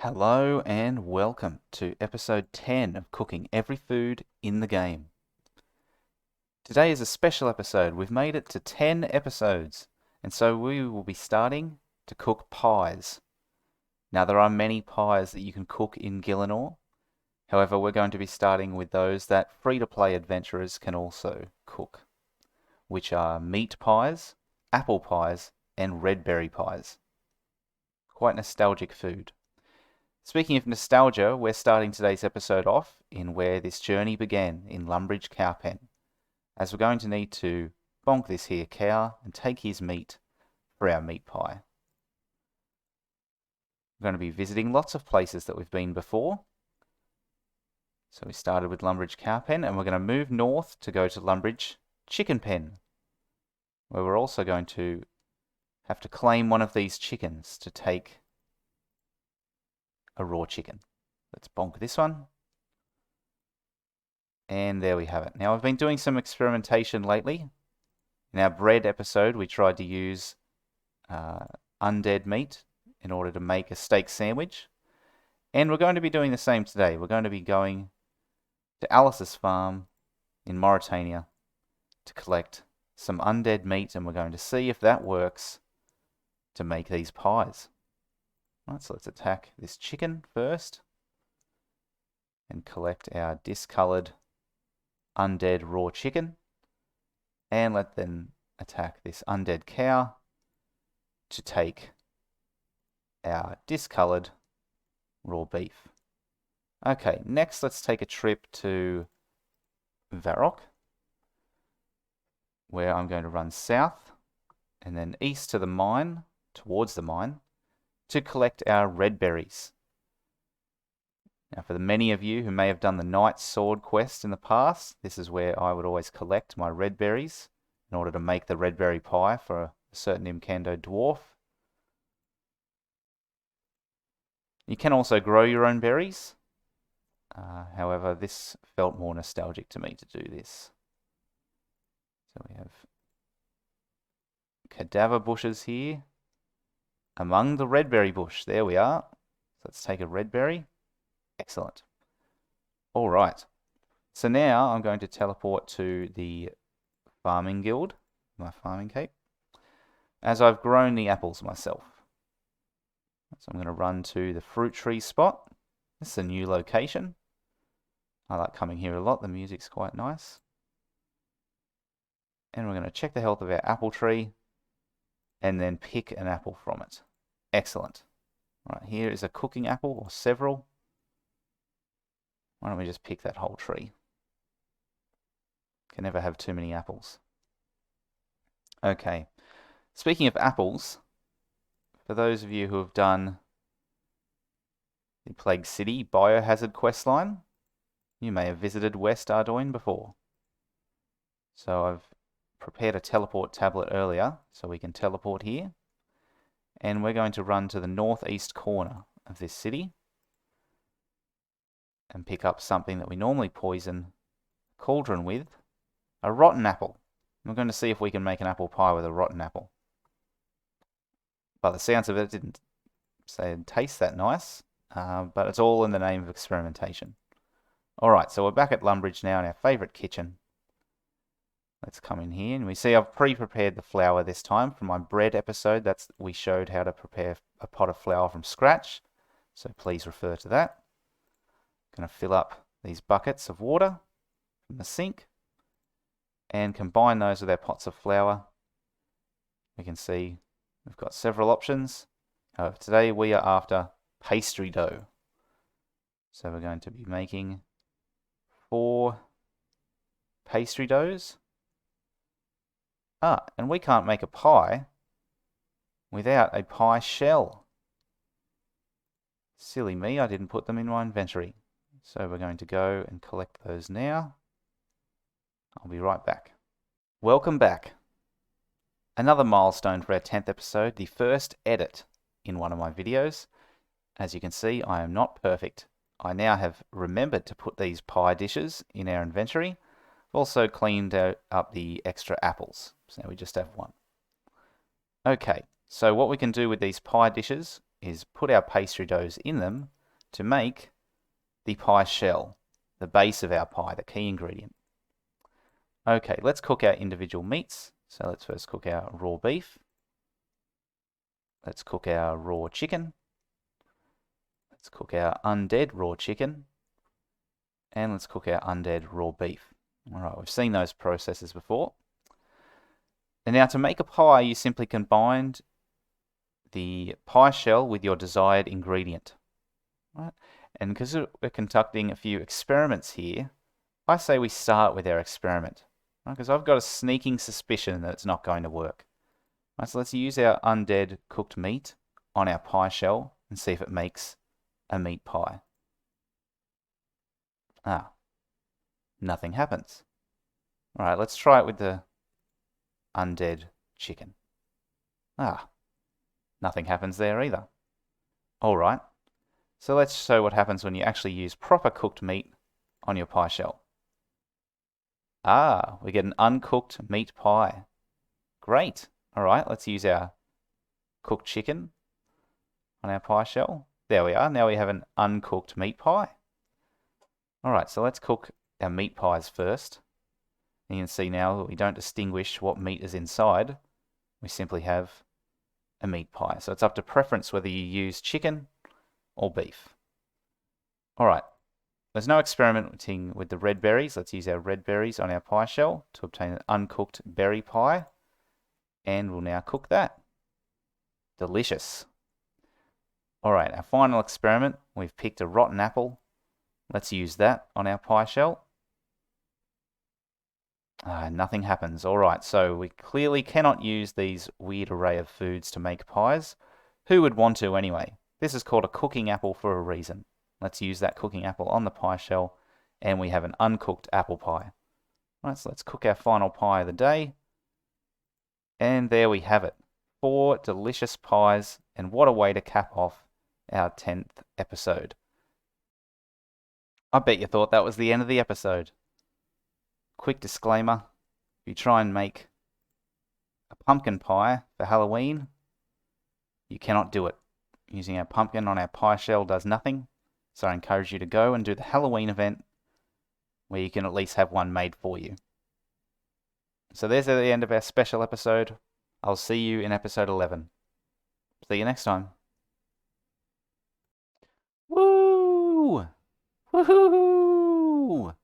Hello and welcome to episode 10 of Cooking Every Food in the Game. Today is a special episode. We've made it to 10 episodes, and so we will be starting to cook pies. Now, there are many pies that you can cook in Gielinor. However, we're going to be starting with those that free-to-play adventurers can also cook, which are meat pies, apple pies, and red berry pies. Quite nostalgic food. Speaking of nostalgia, we're starting today's episode off in where this journey began, in Lumbridge Cow Pen, as we're going to need to bonk this here cow and take his meat for our meat pie. We're going to be visiting lots of places that we've been before. So we started with Lumbridge Cow Pen, and we're going to move north to go to Lumbridge Chicken Pen, where we're also going to have to claim one of these chickens to take a raw chicken. Let's bonk this one. And there we have it. Now, I've been doing some experimentation lately. In our bread episode, we tried to use undead meat in order to make a steak sandwich. And we're going to be doing the same today. We're going to be going to Alice's farm in Mauritania to collect some undead meat, and we're going to see if that works to make these pies. Right, so let's attack this chicken first and collect our discolored undead raw chicken, and let then attack this undead cow to take our discolored raw beef. Okay, next let's take a trip to Varrock, where I'm going to run south and then east to the mine, towards the mine, to collect our red berries. Now, for the many of you who may have done the Knight's Sword quest in the past, this is where I would always collect my red berries in order to make the red berry pie for a certain Imcando dwarf. You can also grow your own berries. However, this felt more nostalgic to me to do this. So we have cadaver bushes here. Among the red berry bush, there we are. So let's take a red berry. Excellent. All right. So now I'm going to teleport to the farming guild, my farming cape, as I've grown the apples myself. So I'm going to run to the fruit tree spot. This is a new location. I like coming here a lot. The music's quite nice. And we're going to check the health of our apple tree and then pick an apple from it. Excellent. Right, here is a cooking apple, or several. Why don't we just pick that whole tree? Can never have too many apples. Okay. Speaking of apples, for those of you who have done the Plague City Biohazard questline, you may have visited West Ardoyne before. So I've prepared a teleport tablet earlier, so we can teleport here. And we're going to run to the northeast corner of this city and pick up something that we normally poison a cauldron with, a rotten apple. We're going to see if we can make an apple pie with a rotten apple. By the sounds of it, it didn't taste that nice, but it's all in the name of experimentation. Alright, so we're back at Lumbridge now in our favourite kitchen. Let's come in here, and we see I've pre-prepared the flour this time from my bread episode. We showed how to prepare a pot of flour from scratch, so please refer to that. I'm going to fill up these buckets of water from the sink and combine those with our pots of flour. We can see we've got several options. However, today we are after pastry dough. So we're going to be making 4 pastry doughs. And we can't make a pie without a pie shell. Silly me, I didn't put them in my inventory. So we're going to go and collect those now. I'll be right back. Welcome back. Another milestone for our 10th episode, the first edit in one of my videos. As you can see, I am not perfect. I now have remembered to put these pie dishes in our inventory. I've also cleaned up the extra apples, so now we just have one. Okay, so what we can do with these pie dishes is put our pastry doughs in them to make the pie shell, the base of our pie, the key ingredient. Okay, let's cook our individual meats. So let's first cook our raw beef. Let's cook our raw chicken. Let's cook our undead raw chicken. And let's cook our undead raw beef. All right, we've seen those processes before. And now to make a pie, you simply combine the pie shell with your desired ingredient. Right? And because we're conducting a few experiments here, I say we start with our experiment. Because I've got a sneaking suspicion that it's not going to work. Right, so let's use our undead cooked meat on our pie shell and see if it makes a meat pie. Ah, nothing happens. All right, let's try it with the undead chicken. Ah, nothing happens there either. All right, so let's show what happens when you actually use proper cooked meat on your pie shell. Ah, we get an uncooked meat pie. Great. All right, let's use our cooked chicken on our pie shell. There we are. Now we have an uncooked meat pie. All right, so let's cook our meat pies first. And you can see now that we don't distinguish what meat is inside. We simply have a meat pie. So it's up to preference whether you use chicken or beef. All right, there's no experimenting with the red berries. Let's use our red berries on our pie shell to obtain an uncooked berry pie. And we'll now cook that. Delicious. All right, our final experiment. We've picked a rotten apple. Let's use that on our pie shell. Nothing happens. All right, so we clearly cannot use these weird array of foods to make pies. Who would want to anyway? This is called a cooking apple for a reason. Let's use that cooking apple on the pie shell, and we have an uncooked apple pie. All right, so let's cook our final pie of the day. And there we have it. 4 delicious pies, and what a way to cap off our 10th episode. I bet you thought that was the end of the episode. Quick disclaimer, if you try and make a pumpkin pie for Halloween, you cannot do it. Using our pumpkin on our pie shell does nothing, so I encourage you to go and do the Halloween event where you can at least have one made for you. So there's the end of our special episode. I'll see you in episode 11. See you next time. Woo! Woohoo!